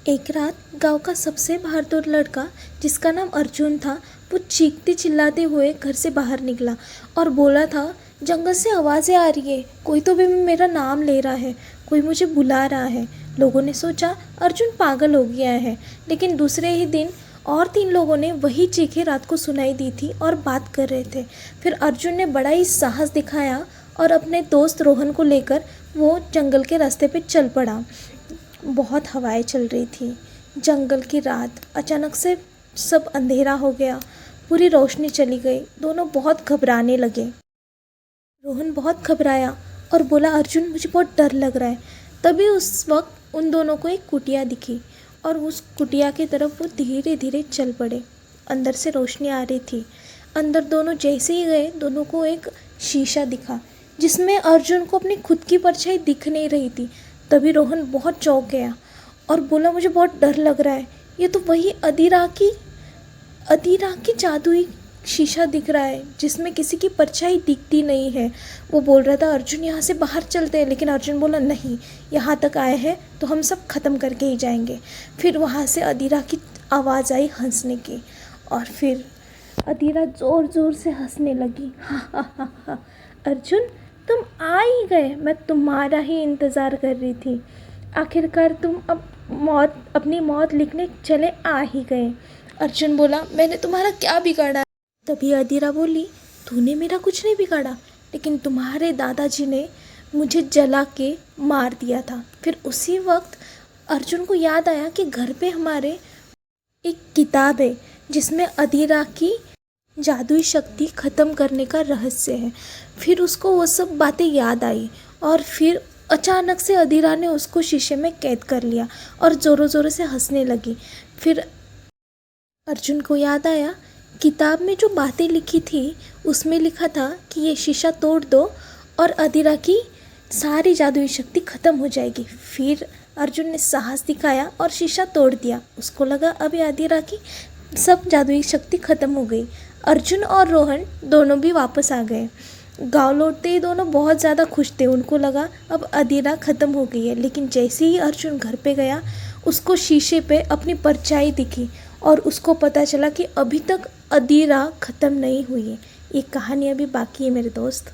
एक रात गांव का सबसे बहादुर लड़का जिसका नाम अर्जुन था, वो चीखते चिल्लाते हुए घर से बाहर निकला और बोला था, जंगल से आवाज़ें आ रही है, कोई तो भी मेरा नाम ले रहा है, कोई मुझे बुला रहा है। लोगों ने सोचा अर्जुन पागल हो गया है, लेकिन दूसरे ही दिन और 3 लोगों ने वही चीखें रात को सुनाई दी थी और बात कर रहे थे। फिर अर्जुन ने बड़ा ही साहस दिखाया और अपने दोस्त रोहन को लेकर वो जंगल के रास्ते पे चल पड़ा। बहुत हवाएं चल रही थी। जंगल की रात अचानक से सब अंधेरा हो गया, पूरी रोशनी चली गई। दोनों बहुत घबराने लगे। रोहन बहुत घबराया और बोला, अर्जुन मुझे बहुत डर लग रहा है। तभी उस वक्त उन दोनों को एक कुटिया दिखी और उस कुटिया की तरफ वो धीरे धीरे चल पड़े। अंदर से रोशनी आ रही थी। अंदर दोनों जैसे ही गए, दोनों को एक शीशा दिखा जिसमें अर्जुन को अपनी खुद की परछाई दिख नहीं रही थी। तभी रोहन बहुत चौंक गया और बोला, मुझे बहुत डर लग रहा है। ये तो वही अदीरा की जादुई शीशा दिख रहा है जिसमें किसी की परछाई दिखती नहीं है। वो बोल रहा था, अर्जुन यहाँ से बाहर चलते हैं, लेकिन अर्जुन बोला, नहीं, यहाँ तक आए हैं तो हम सब ख़त्म करके ही जाएंगे। फिर वहाँ से अदीरा की आवाज़ आई हंसने की और फिर अदीरा ज़ोर ज़ोर से हंसने लगी। हा हा हा हा, अर्जुन तुम आ ही गए, मैं तुम्हारा ही इंतज़ार कर रही थी। आखिरकार तुम अब अपनी मौत लिखने चले आ ही गए। अर्जुन बोला, मैंने तुम्हारा क्या बिगाड़ा? तभी अदीरा बोली, तूने मेरा कुछ नहीं बिगाड़ा, लेकिन तुम्हारे दादाजी ने मुझे जला के मार दिया था। फिर उसी वक्त अर्जुन को याद आया कि घर पे हमारे एक किताब है जिसमें अदीरा की जादुई शक्ति ख़त्म करने का रहस्य है। फिर उसको वो सब बातें याद आई और फिर अचानक से अदीरा ने उसको शीशे में कैद कर लिया और ज़ोरों ज़ोरों से हंसने लगी। फिर अर्जुन को याद आया, किताब में जो बातें लिखी थी उसमें लिखा था कि ये शीशा तोड़ दो और अदीरा की सारी जादुई शक्ति ख़त्म हो जाएगी। फिर अर्जुन ने साहस दिखाया और शीशा तोड़ दिया। उसको लगा अभी अदीरा की सब जादुई शक्ति ख़त्म हो गई। अर्जुन और रोहन दोनों भी वापस आ गए। गांव लौटते ही दोनों बहुत ज़्यादा खुश थे। उनको लगा अब अदीरा ख़त्म हो गई है। लेकिन जैसे ही अर्जुन घर पे गया, उसको शीशे पे अपनी परछाई दिखी और उसको पता चला कि अभी तक अदीरा ख़त्म नहीं हुई है। ये कहानी अभी बाकी है मेरे दोस्त।